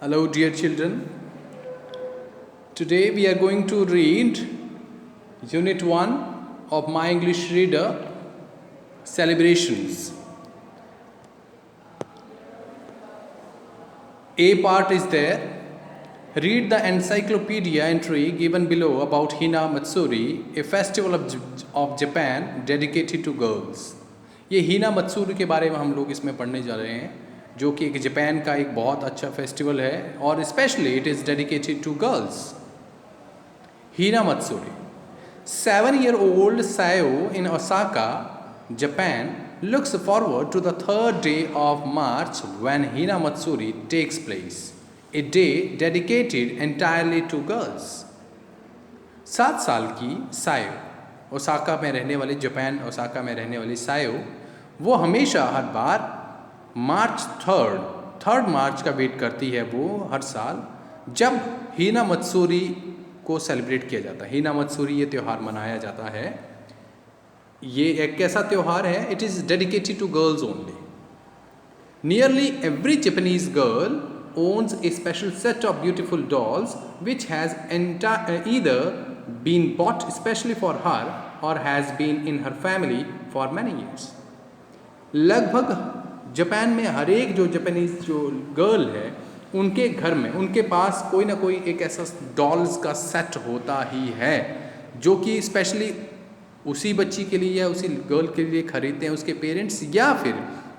Hello, dear children. Today we are going to read Unit 1 of My English Reader Celebrations. A part is there. Read the encyclopedia entry given below about Hina Matsuri, a festival of Japan dedicated to girls. ये हीना मत्सुरी के बारे में हम लोग इसमें पढ़ने जा रहे हैं, जो कि एक जापान का एक बहुत अच्छा फेस्टिवल है और specially it is dedicated to girls. Hina Matsuri. 7-year-old Sayo in Osaka, Japan, looks forward to the third day of March when Hina Matsuri takes place, a day dedicated entirely to girls. 7 साल की सायो, Osaka में रहने वाली, Japan Osaka में रहने वाली सायो, वो हमेशा हर बार मार्च 3 मार्च का वेट करती है वो हर साल, जब हीना मत्सुरी को सेलिब्रेट किया जाता है. हीना मत्सुरी ये त्यौहार मनाया जाता है. ये एक कैसा त्यौहार है? It is dedicated to girls only. Nearly every Japanese girl owns a special set of beautiful dolls which has either been bought especially for her or has been in her family for many years. लगभग Japan में हर एक जो Japanese जो girl है उनके घर में उनके पास कोई ना कोई एक ऐसा डॉल्स का सेट होता ही है जो कि स्पेशली उसी बच्ची के लिए या उसी गर्ल के लिए खरीदते हैं उसके पेरेंट्स, या फिर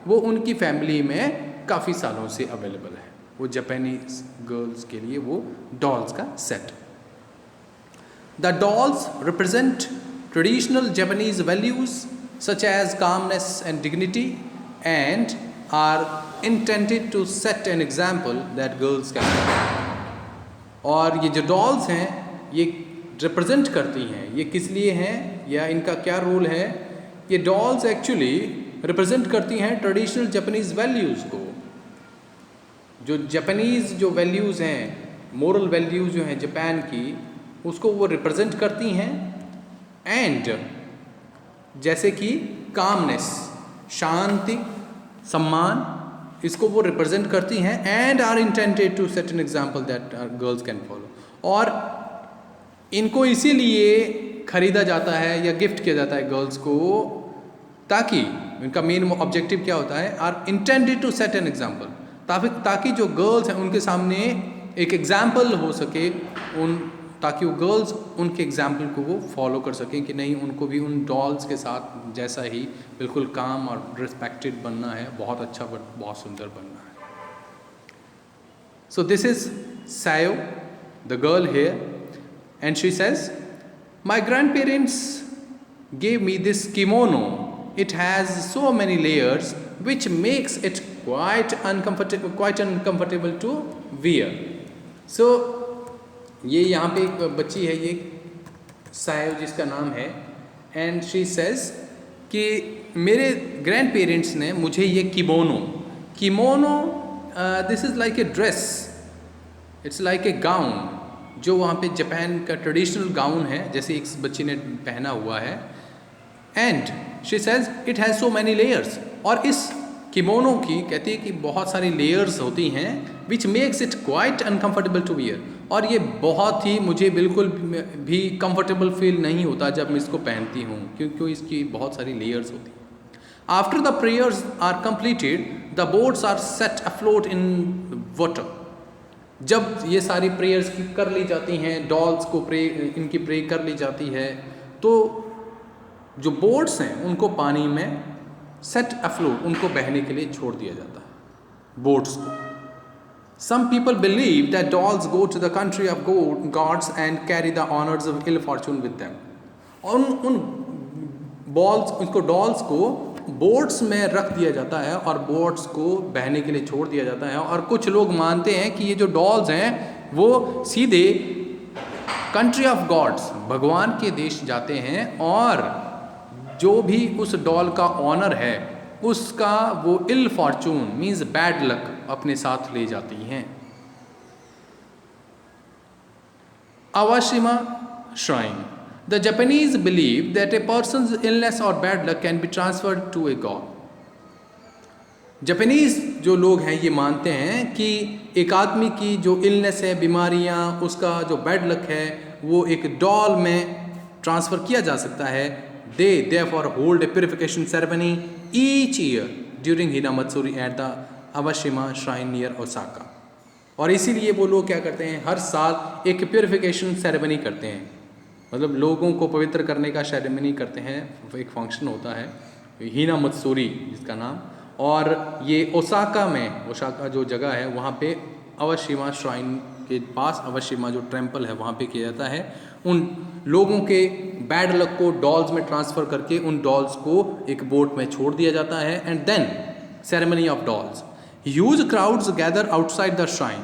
वो उनकी फैमिली में काफ़ी सालों से अवेलेबल है. वो जापानीज गर्ल्स के लिए वो डॉल्स का set. The dolls represent traditional Japanese values such as calmness and dignity and are intended to set an example that girls can. और ये जो डॉल्स हैं ये रिप्रेजेंट करती हैं, ये किस लिए हैं या इनका क्या रोल है? ये डॉल्स एक्चुअली रिप्रेजेंट करती हैं ट्रेडिशनल जापानीज वैल्यूज़ को. जो जापानीज़ जो वैल्यूज़ हैं, मोरल वैल्यूज़ जो हैं जापान की, उसको वो रिप्रेजेंट करती हैं. एंड जैसे कि कामनेस, शांति, सम्मान, इसको वो रिप्रेजेंट करती हैं. And are intended to set an example that girls can follow. और इनको इसीलिए खरीदा जाता है या गिफ्ट किया जाता है गर्ल्स को, ताकि इनका मेन ऑब्जेक्टिव क्या होता है? Are intended to set an example, ताकि जो गर्ल्स हैं उनके सामने एक एग्जाम्पल हो सके, ताकि वो गर्ल्स उनके एग्जाम्पल को वो फॉलो कर सकें कि नहीं, उनको भी उन डॉल्स के साथ जैसा ही बिल्कुल काम और रिस्पेक्टेड बनना है, बहुत अच्छा, बहुत सुंदर बनना है. So this is Sayo, the girl here, and she says, my grandparents gave me this kimono. It has so many layers which makes it quite uncomfortable to wear. So ये यहाँ पे एक बच्ची है, ये सायो जिसका नाम है, एंड शी सेज कि मेरे ग्रैंड पेरेंट्स ने मुझे ये kimono this is like a dress, it's like a gown, जो वहाँ पे जापान का ट्रेडिशनल गाउन है, जैसे एक बच्ची ने पहना हुआ है. And she says it has so many layers, और इस किमोनो की कहती है कि बहुत सारी लेयर्स होती हैं, which makes it quite uncomfortable to wear, और ये बहुत ही मुझे बिल्कुल भी कंफर्टेबल फील नहीं होता जब मैं इसको पहनती हूँ, क्योंकि इसकी बहुत सारी लेयर्स होती हैं. After the prayers are completed the boats are set afloat in water. जब ये सारी प्रेयर्स कर ली जाती हैं, डॉल्स को इनकी प्रे कर ली जाती है, तो जो बोट्स हैं उनको पानी में सेट अफ्लोट, उनको बहने के लिए छोड़ दिया जाता है बोट्स को. Some people believe that dolls go to the country of gods and carry the honours of ill fortune with them. और उन उसको डॉल्स को बोट्स में रख दिया जाता है और बोट्स को बहने के लिए छोड़ दिया जाता है. और कुछ लोग मानते हैं कि ये जो डॉल्स हैं वो सीधे कंट्री ऑफ गॉड्स, भगवान के देश जाते हैं, और जो भी उस डॉल का ऑनर है उसका वो इल फॉर्चून मीन्स बैड लक अपने साथ ले जाती हैं. अवाशिमा shrine. The Japanese believe that a person's illness or bad luck can be transferred to a god. Japanese जो लोग हैं ये मानते हैं कि एक आदमी की जो इलनेस है, बीमारियां, उसका जो बैड लक है, वो एक डॉल में ट्रांसफ़र किया जा सकता है। They therefore hold a purification ceremony each year during Hina Matsuri at the Awashima shrine near Osaka. और इसीलिए वो लोग क्या करते हैं, हर साल एक प्यूरिफिकेशन सेरेमनी करते हैं, मतलब लोगों को पवित्र करने का सेरेमनी करते हैं। एक फंक्शन होता है हिना मत्सुरी जिसका नाम, और ये ओसाका में, ओसाका जो जगह है वहाँ पे अवाशिमा श्राइन के पास, अवाशिमा जो टेम्पल है वहाँ पे किया जाता है। उन लोगों के बैड लक को डॉल्स में ट्रांसफ़र करके उन डॉल्स को एक बोट में छोड़ दिया जाता है। And then ceremony of dolls, huge crowds gather outside the shrine.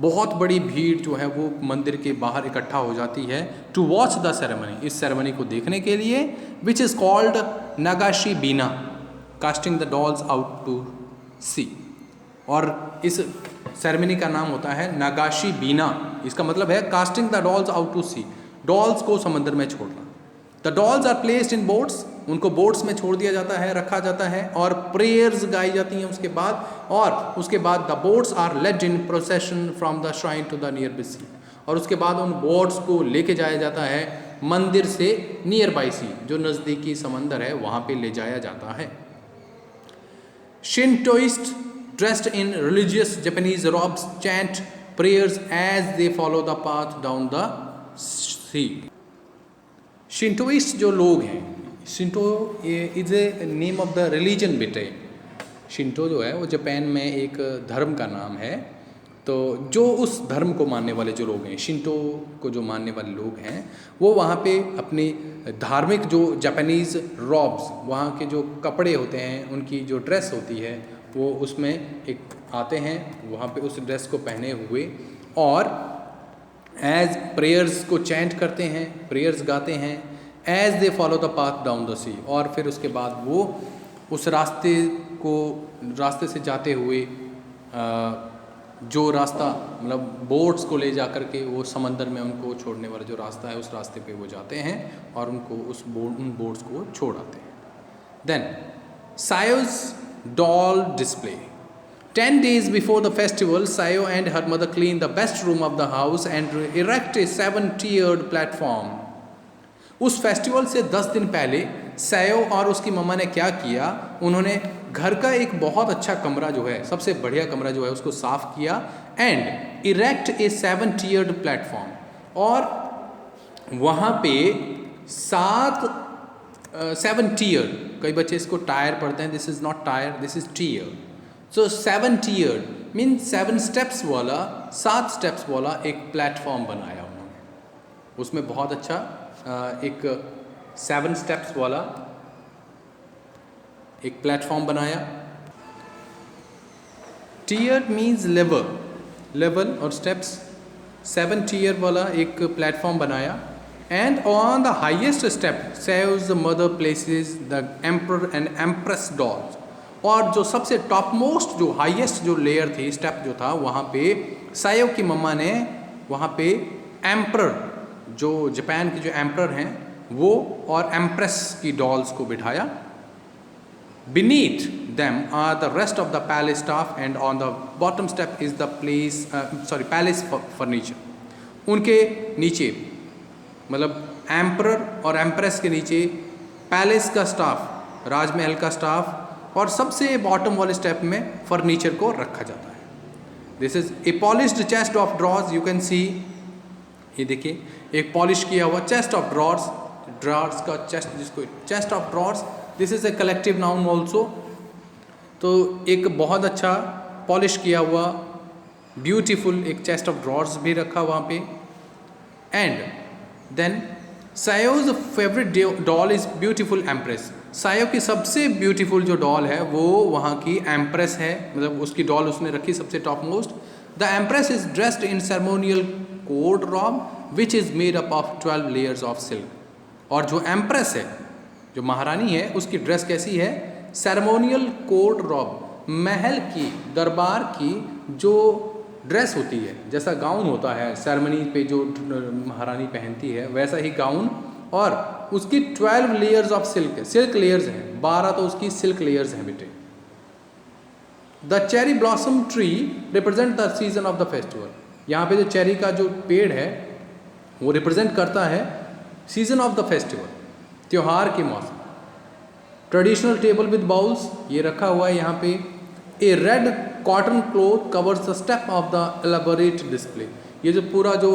बहुत बड़ी भीड़ जो है वो मंदिर के बाहर इकट्ठा हो जाती है टू वॉच द सेरेमनी, इस सेरेमनी को देखने के लिए, which is called Nagashi Bina, casting the dolls out to sea. और इस सेरेमनी का नाम होता है नगाशी बीना, इसका मतलब है casting the dolls out to sea, dolls को समंदर में छोड़ना। The dolls are placed in boats, उनको बोट्स में छोड़ दिया जाता है, रखा जाता है, और प्रेयर्स गाई जाती हैं उसके बाद, और उसके बाद the boats are led in procession from the shrine to the nearby sea, और उसके बाद उन बोट्स को लेके जाया जाता है मंदिर से नियर बाई सी, जो नज़दीकी समंदर है वहाँ पे ले जाया जाता है। Shintoist dressed in religious Japanese robes chant prayers as they follow the path down the sea. Shintoist जो लोग हैं, Shinto is a name of the religion बेटे। शिंटो जो है वो जापान में एक धर्म का नाम है। तो जो उस धर्म को मानने वाले जो लोग हैं, शिंटो को जो मानने वाले लोग हैं, वो वहाँ पे अपनी धार्मिक जो जापानीज़ रॉब्स, वहाँ के जो कपड़े होते हैं, उनकी जो ड्रेस होती है, वो उसमें एक आते हैं, वहाँ पे उस ड्रेस को पहने हुए, और एज प्रेयर्स को चैंट करते हैं, प्रेयर्स गाते हैं, as they follow the path down the sea, और फिर उसके बाद वो उस रास्ते से जाते हुए जो रास्ता, मतलब बोट्स को ले जा कर के वो समंदर में उनको छोड़ने वाला जो रास्ता है, उस रास्ते पे वो जाते हैं और उनको उन बोट्स को छोड़ आते हैं। Then Sayo's doll display. 10 days before the festival, Sayo and her mother clean the best room of the house and erect a 7-tiered platform. उस फेस्टिवल से 10 दिन पहले सायो और उसकी मम्मा ने क्या किया, उन्होंने घर का एक बहुत अच्छा कमरा जो है, सबसे बढ़िया कमरा जो है, उसको साफ़ किया, and erect A 7-tiered platform, और वहाँ पे 7 tier, कई बच्चे इसको टायर पढ़ते हैं, this is not tyre, this is tier. So 7-tiered mean 7 steps वाला, 7 स्टेप्स वाला एक प्लेटफॉर्म बनाया उन्होंने। उसमें बहुत अच्छा एक 7 स्टेप्स वाला एक प्लेटफॉर्म बनाया। टीयर मीन्स लेवल और स्टेप्स, 7 tier वाला एक प्लेटफॉर्म बनाया। And on the highest step, Sayo's mother places the emperor and empress dolls. और जो सबसे टॉप मोस्ट, जो हाईएस्ट जो लेयर थी, स्टेप जो था, वहाँ पे सायो की मम्मा ने वहाँ पे एम्प्रर, जो जापान के जो एम्प्रर हैं वो, और एम्प्रेस की डॉल्स को बिठाया। Beneath them are the rest of the palace staff, and on the bottom step is the palace furniture. उनके नीचे, मतलब एम्प्रर और एम्प्रेस के नीचे पैलेस का स्टाफ, राजमहल का स्टाफ, और सबसे बॉटम वाले स्टेप में फर्नीचर को रखा जाता है। This is a polished chest of drawers, you can see, ये देखिए एक पॉलिश किया हुआ चेस्ट ऑफ ड्रॉर्स का चेस्ट, जिसको chest of drawers, this is a collective noun also. तो एक बहुत अच्छा पॉलिश किया हुआ ब्यूटीफुल एक चेस्ट ऑफ ड्रॉर्स भी रखा वहाँ पे। And then Sayo's favourite doll is beautiful empress. Sayo की सबसे ब्यूटीफुल जो डॉल है वो वहाँ की एम्प्रेस है, मतलब उसकी डॉल उसने रखी सबसे topmost. The empress is dressed in ceremonial coat robe which is made up of 12 layers of silk. और जो एम्प्रेस है, जो महारानी है, उसकी ड्रेस कैसी है, सेरेमोनियल कोट रॉब, महल की, दरबार की जो ड्रेस होती है, जैसा गाउन होता है सेरेमनी पे जो महारानी पहनती है, वैसा ही गाउन, और उसकी 12 layers ऑफ सिल्क लेयर्स हैं, 12 तो उसकी सिल्क लेयर्स हैं बेटे। The cherry blossom tree represent the season of the festival. यहाँ पे जो चेरी का जो पेड़ है वो रिप्रेजेंट करता है सीजन ऑफ द फेस्टिवल, त्योहार के मौसम। ट्रेडिशनल टेबल विद बाउल्स, ये रखा हुआ है यहाँ पे। A red cotton cloth covers the step of the elaborate display. ये जो पूरा जो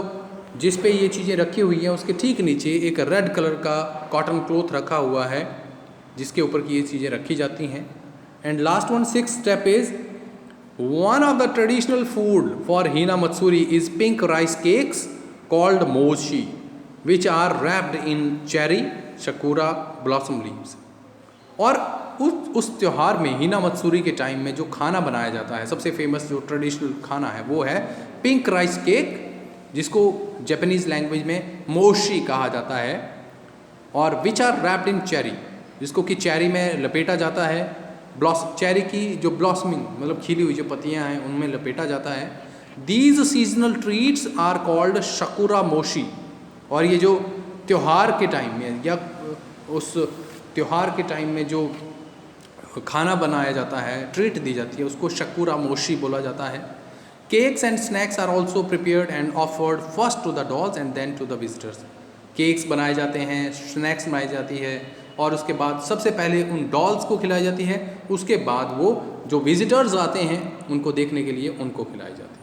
जिस पे ये चीज़ें रखी हुई हैं उसके ठीक नीचे एक रेड कलर का कॉटन क्लोथ रखा हुआ है जिसके ऊपर की ये चीज़ें रखी जाती हैं। And last one, six step is one of the traditional food for Hina Matsuri is pink rice cakes called mochi which are wrapped in cherry sakura blossom leaves. और उस त्यौहार में हिना मत्सुरी के टाइम में जो खाना बनाया जाता है, सबसे फेमस जो ट्रेडिशनल खाना है वो है पिंक राइस केक, जिसको जापानीज़ लैंग्वेज में मोशी कहा जाता है, और which are wrapped in cherry, जिसको कि चेरी में लपेटा जाता है। चेरी की जो ब्लॉसमिंग मतलब खिली हुई जो पत्तियां हैं उनमें लपेटा जाता है। These seasonal treats are called sakura mochi. और ये जो त्यौहार के टाइम में या उस त्यौहार के टाइम में जो खाना बनाया जाता है, ट्रीट दी जाती है, उसको शकुरा मोशी बोला जाता है। Cakes and snacks are also prepared and offered first to the dolls and then to the visitors. Cakes बनाए जाते हैं, स्नैक्स बनाई जाती है, और उसके बाद सबसे पहले उन डॉल्स को खिलाई जाती है, उसके बाद वो जो विजिटर्स आते हैं उनको देखने के लिए उनको खिलाई जाती है।